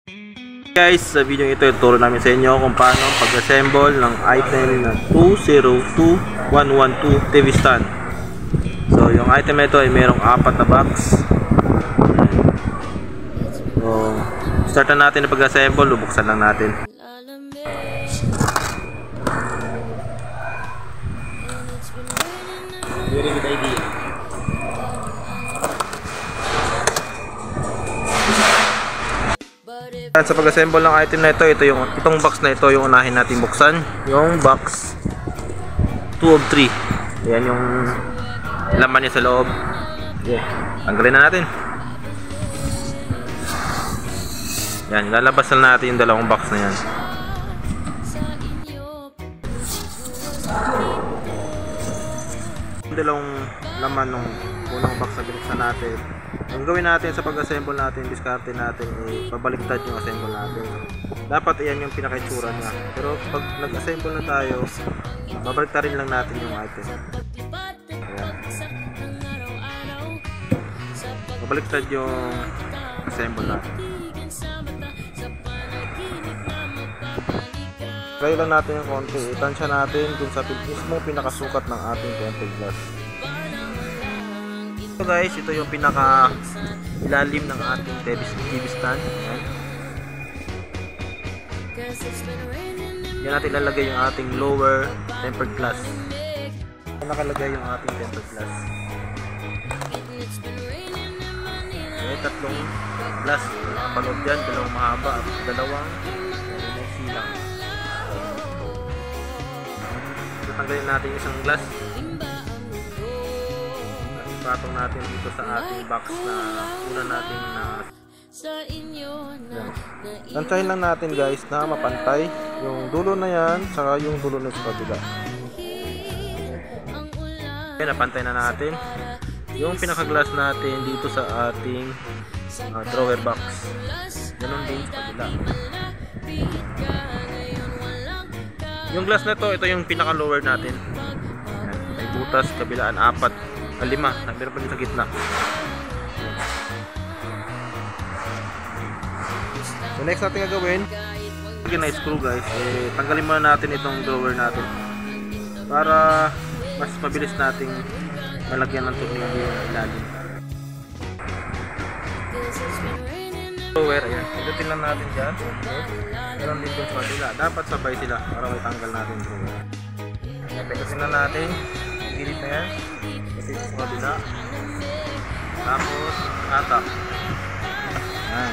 Guys, sa video ito ituro namin sa inyo kung paano pag-assemble ng item na 202112 TV stand. So yung item na ito ay mayroong 4 na box. So start na natin ang pag-assemble, bubuksan lang natin. Very good idea. Sa pag-assemble ng item na ito, itong box na ito yung unahin natin buksan, yung box 2 of 3. Ayan yung laman niya sa loob. Yeah. Tanggalin na natin. Yan, lalabas na natin yung dalawang box na yan. Yung dalawang laman ng unang box na binuksan natin. Ang gawin natin sa pag-assemble natin, diskarte natin, pabaliktad yung assemble natin. Dapat iyan yung pinaka-itsura niya. Pero pag nag-assemble na tayo, babaliktarin lang natin yung item. Ayan. Babaliktad yung assemble natin. Try lang natin yung konti. Itansya natin dun sa mismong pinakasukat ng ating tempered glass. So guys, ito yung pinaka ilalim ng ating TV stand. Ayan. Yan natin ilalagay yung ating lower tempered glass. Nakalagay yung ating tempered glass. May tatlong glass. Nakapanood dyan, dalawang mahaba at dalawang silang. Tatanggalin natin yung isang glass. Patong natin dito sa ating box na una natin na tansyahin lang natin guys na mapantay yung dulo na yan saka yung dulo na sa kabila. Okay, napantay na natin yung pinaka glass natin dito sa ating drawer box. Ganun din sa kabila. Yung glass na ito yung pinaka lower natin. Ayan, may butas kabilaan 4 5 na meron pa din sa gitna. So next natin gagawin, lagyan na screw guys, tanggalin muna natin itong drawer natin para mas mabilis nating malagyan ng tornilyo yung ilalim. Drawer, ayan, pagdating lang natin dyan. Meron din sa kabila, dapat sabay sila para may tanggal natin drawer. Pagdating lang natin gilid na yan, kasi sa kabila, tapos atak. Yan.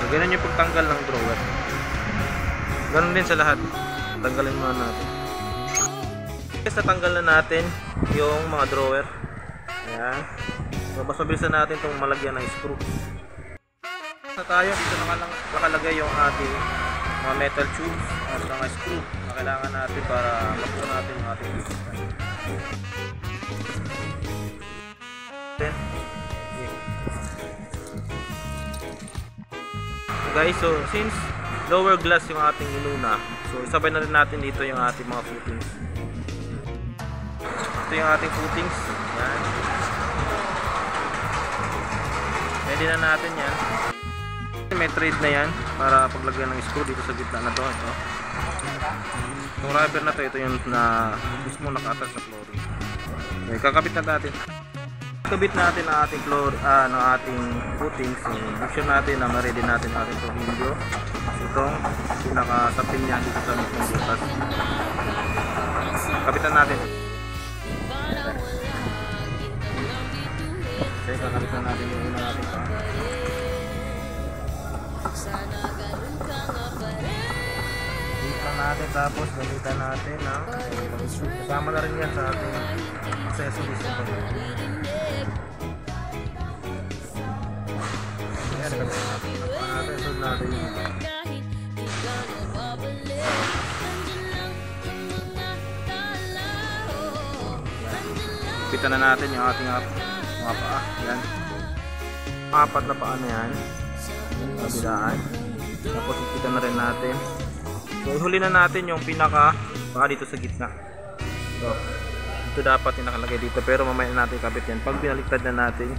So ganun yung pagtanggal ng drawer. Ganun din sa lahat, tanggalin muna natin. Yes, natanggal na natin yung mga drawer. Ayan. So mas mabilis na natin itong malagyan ng screw. Na tayo, dito nakalagay yung ating mga metal tubes at mga screw na kailangan natin para mabuo natin yung ating system. Guys, so since lower glass yung ating inuna, so isabay na rin natin dito yung ating mga footings. Ito yung ating footings. Yan. Pwede na natin yan. May thread na yan para paglagyan ng screw dito sa gitna na to. Ito. Yung rubber na to, ito yung na mismo naka-attach sa flooring. Okay, kakabit na natin. Kakabit natin ang ating floor, ng ating footings. Make sure natin na ma-ready natin ang ating tornilyo. Itong pinaka-sapin niya dito sa mismong butas. Kabitan natin. Okay, kakabit na natin yung una natin pa. Gamitan natin, tapos gamitan natin ng kasama na rin yan sa ating accessories nito. Ayan, gamitan natin. Sunod natin yung gamitan na natin yung ating mga paa. Ayan, 4 na paa na yan kabilaan. Tapos ikita na rin natin. So ihuli na natin yung pinaka paa dito sa gitna. So ito dapat yung nakalagay dito, pero mamaya natin kabit yan pag binaliktad na natin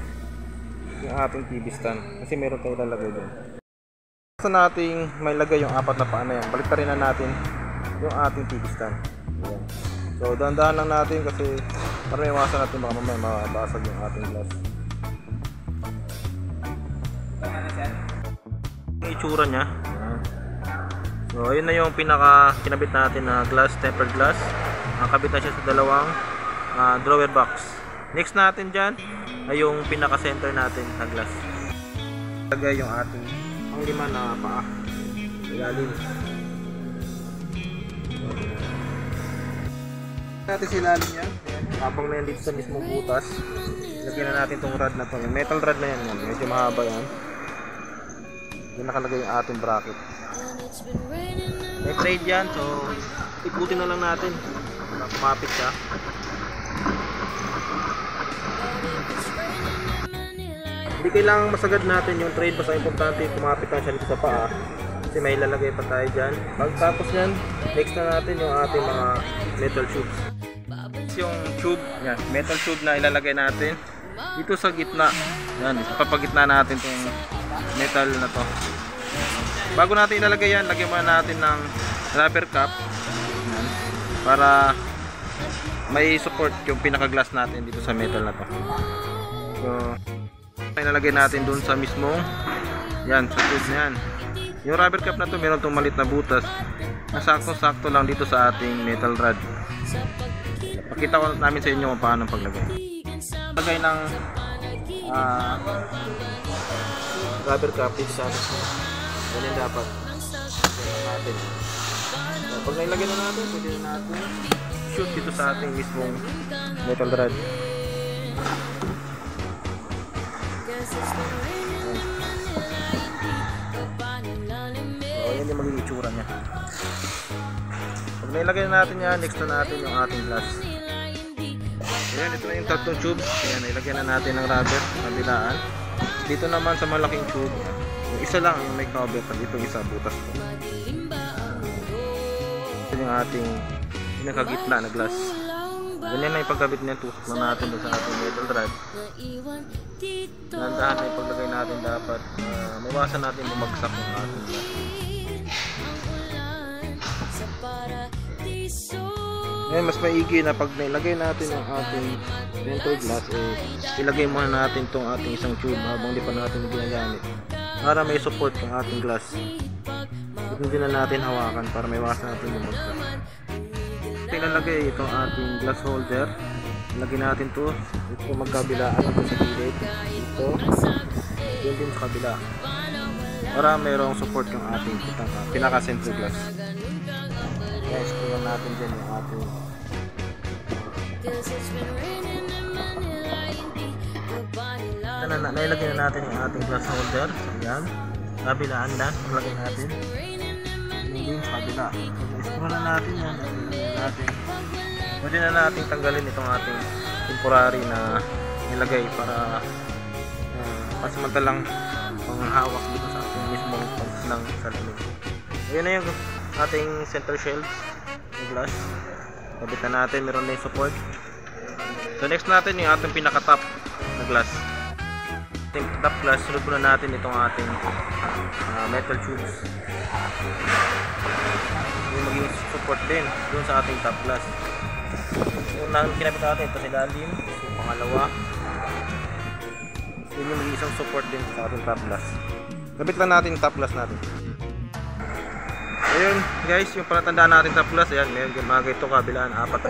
yung ating TV stand, kasi meron tayong lalagay dyan. Gusto nating may lagay yung apat na paa na yan. Baliktarin na natin yung ating TV stand. Ayan. So dahan-dahan lang natin kasi para iwasan natin baka mamaya mabasag yung ating glass. Yung itsura nya. So ayun na yung kinabit natin na glass, tempered glass. Nakabit na siya sa dalawang drawer box. Next natin dyan ay yung pinaka-center natin na glass. Lagay yung ating panglima na paa. Ilalim. Natin sa ilalim yan. Tapang na yan dito sa mismong butas. Lagyan na natin itong rod na to. Yung metal rod na yan. Medyo mahaba yan. Doon nakalagay yung ating bracket. May trade yan. So ikutin na lang natin. Kumapit siya. Hindi kailangang masagad natin yung trade. Basta importante kumapit na siya dito sa paa. Kasi may ilalagay pa tayo dyan. Pagkatapos yan, next na natin yung ating mga metal tubes. Yung tube, yan, metal tube na ilalagay natin dito sa gitna. Yan, ipapagitna natin itong metal na to. Bago natin ilalagay yan, lagyan muna natin ng rubber cap. Yan, para may support yung pinaka-glass natin dito sa metal na to. So, ilalagay natin dun sa mismong yan, sa tube na yan. Yung rubber cap na to, meron itong malit na butas na sakto-sakto lang dito sa ating metal rod. Pakita ko namin sa inyo kung paano paglagay. Lagay ng rubber cap dito sa ating. Ganyan dapat natin. So, pag nailagay na natin, pwede na natin shoot dito sa ating mismong metal rod. So, yan yung magiging itsura nya. Pag nailagay na natin yan, next na natin yung ating glass. Ayan, ito na yung tatlong tube. Ayan, nailagyan na natin ng rubber kabilaan. Dito naman sa malaking tube, yung isa lang yung may cover, pag itong isa butas ko. Ito yung ating pinakagitna na glass. Ganyan na yung pagkabit niya, tusok na natin sa ating metal rod. Nandahan na yung paglagay natin dapat. Maiwasan natin bumagsak yung ating glass. Ngayon, mas maigi na pag nailagay natin yung ating metal glass, ilagay muna natin itong ating isang tube habang di pa natin ginagamit para may support yung ating glass. Hindi na natin hawakan para maiwasan natin bumagsak. Ilalagay itong ating glass holder. Ilagay natin to. Ito magkabilaan ito sa gilid. Ito. Yun din sa kabila. Para mayroong support yung ating pinaka-center glass. Guys, kulang natin dyan yung ating nailagay na natin yung ating glass holder. Ayan. Kabilaan na. Ilagay natin. Yun din sa kabila. Screw na natin yan. Pwede na natin tanggalin itong ating temporary na nilagay para pasamantalang panghawak dito sa ating mismong pump ng salamin. Ayan na yung ating center shelf ng glass. Kabit na natin, meron na yung support. So next natin yung ating pinaka-top na glass. Ating top glass, sunod na natin itong ating metal tubes. Yung maging support din doon sa ating top glass. Unang kinabit natin ito sa ilalim. So pangalawa, yun yung maging isang support din sa ating top glass. Kabit lang natin yung top glass natin. Ayun guys, yung palatandaan natin top glass. Ayan, may mga ito kabilaan, apat na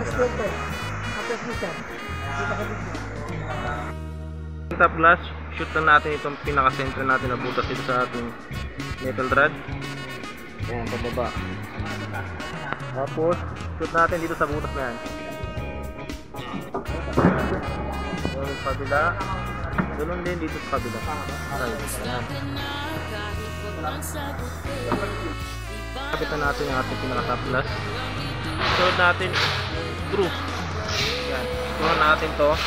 top glass. Shoot lang natin itong pinaka-center natin na butas dito sa ating metal rod. Ayan, pababa. Tapos, shoot natin dito sa butas na yan. Yung kabila. Ganun din dito sa kabila. Ayan. Kapitan natin yung ating pinaka-top glass. Shoot natin screw. Ayan. Screw natin to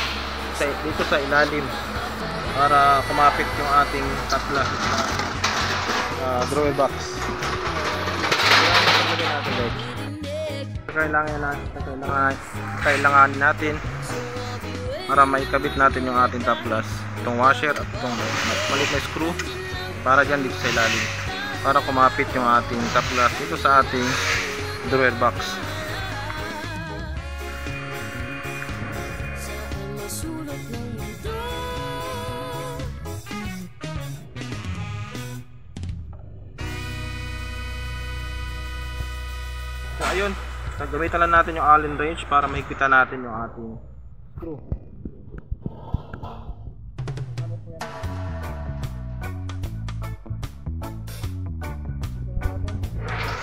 dito sa ilalim para kumapit yung ating top glass drawer box. Kailangan natin para maikabit natin yung ating top glass, itong washer at itong maliit na screw para dyan dito sa ilalim. para kumapit yung ating top glass dito sa ating drawer box. So ayun, gagamitan lang natin yung Allen wrench para mahigpitan natin yung ating screw.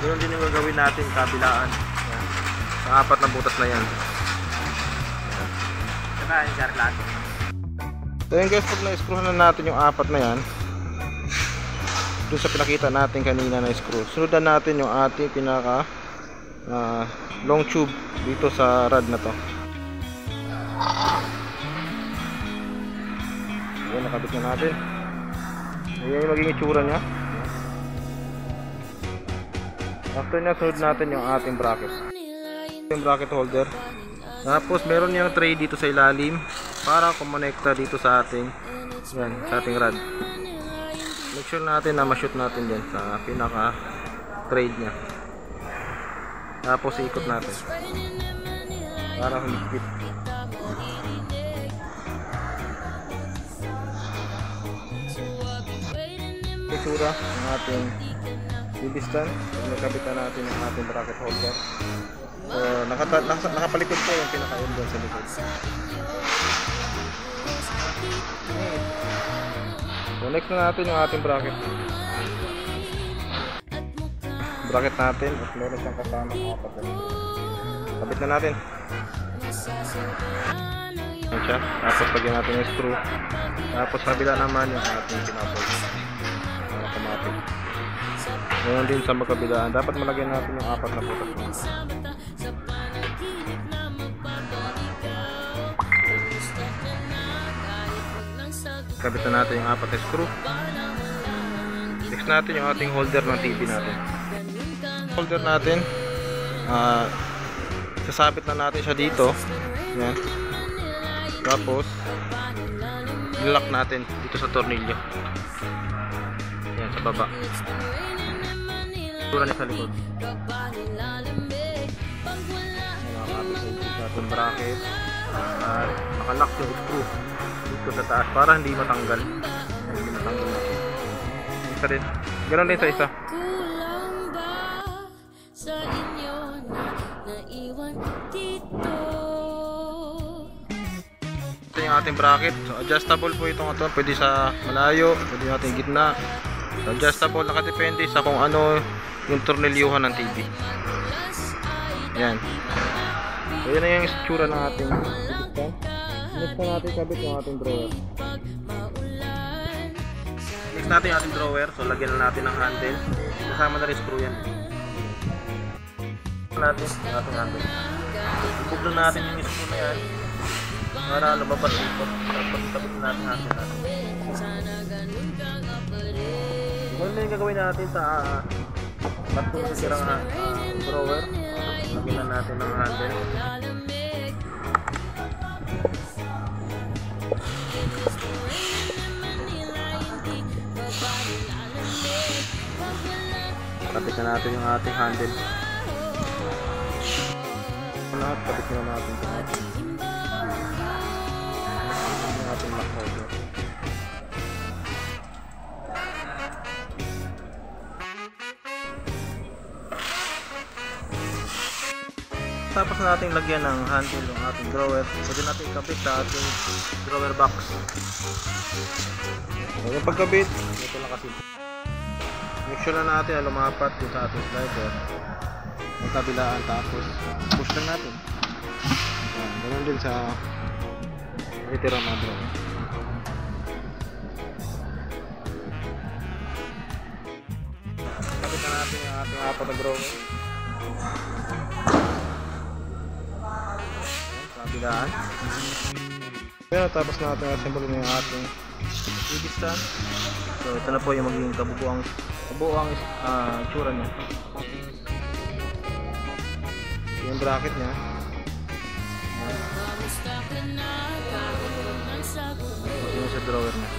Ganun din yung gagawin natin kabilaan. Yan. Ang apat na butas na yan. So yun guys, pag na-screwhan na natin yung apat na yan, doon sa pinakita natin kanina na screw, sundan natin yung ating pinaka long tube dito sa rod na to. Ayan, nakabit na natin. Ayan yung magiging itsura nya. After na, sunod natin yung ating bracket, yung bracket holder. Tapos meron yung tray dito sa ilalim para kumonekta dito sa ating sa ating rod. Make sure natin na ma-shoot natin dyan sa pinaka tray nya. Tapos ikot natin para humigpit. Itsura ng ating BB stand. Nakabitan natin yung ating bracket holder. So nakapalikod po yung pinaka-end doon sa likod. So next na natin yung ating bracket natin at meron siyang kasama ng apat na. Kabit na natin. Ayan siya. Tapos lagyan natin yung screw. Tapos kabila naman yung ating pinapol para kumapit. Ngayon din sa magkabilaan, dapat malagyan natin yung apat na butas. Kabit na natin yung apat na screw. Next natin yung ating holder ng TV natin. Holder natin, sasabit na natin siya dito. Yan. Tapos lock natin dito sa tornilyo. Yan, sa baba. Tura niya sa likod. Nakakabit sa ating bracket. Nakalock yung screw dito sa taas para hindi matanggal. Hindi matanggal natin. Isa rin. Ganon din sa isa. Ito yung ating bracket. So adjustable po itong ito. Pwede sa malayo, pwede natin gitna. So, adjustable, nakadepende sa kung ano yung tornilyuhan ng TV. Yan. So yan na yung itsura ng ating stand. Next na natin kabit yung ating drawer. Next natin yung ating drawer. So lagyan na natin ng handle. Kasama na rin screw yan. Natin yung ating handle. Ibog na natin yung screw na yan para lumabas dito. Tapos itabit na natin handle natin. Ganun yung gagawin natin sa tatlong sisirang drawer. Lagyan na natin ng handle. Kapit na natin yung ating handle. Lahat kapit na natin yung ating lock holder. Tapos natin lagyan ng handle yung ating drawer. Pwede natin ikabit sa ating drawer box. So yung pagkabit, ito lang kasi. Make sure na natin na lumapat yung sa ating slider. Ang kabilaan, tapos push lang natin. Ganun din sa itirang na drawer. Kabit na natin yung ating apat na drawer. Kabilaan. Pero tapos natin assemble na yung ating TV stand. So ito na po yung magiging kabubuang itsura niya. Yung bracket niya. Ito yung sa drawer niya.